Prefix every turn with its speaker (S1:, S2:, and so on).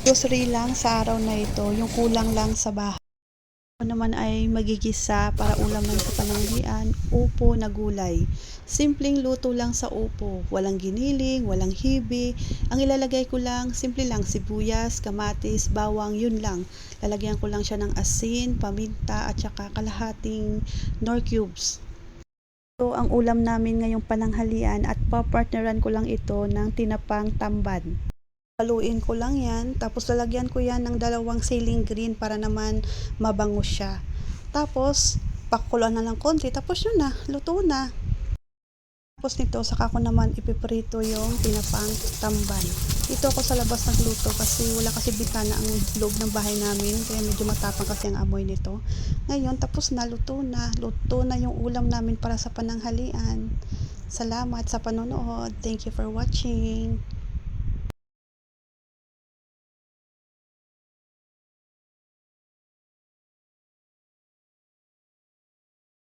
S1: Grocery lang sa araw na ito, yung kulang lang sa bahay. Ako naman ay magigisa para ulam lang sa pananghalian, upo na gulay. Simpleng luto lang sa upo, walang giniling, walang hibi. Ang ilalagay ko lang, simple lang, sibuyas, kamatis, bawang, yun lang. Lalagyan ko lang siya ng asin, paminta at saka kalahating nor cubes. Ito ang ulam namin ngayong pananghalian at papartneran ko lang ito ng tinapang tamban. Haluin ko lang yan, tapos lalagyan ko yan ng dalawang ceiling green para naman mabango siya. Tapos, pakuluan na lang konti, tapos yun na, luto na. Tapos nito, saka ko naman ipiprito yung tinapang tamban. Dito ako sa labas nagluto kasi wala kasi bitana ang loob ng bahay namin, kaya medyo matapang kasi ang amoy nito. Ngayon, tapos na, luto na yung ulam namin para sa pananghalian. Salamat sa panonood. Thank you for watching.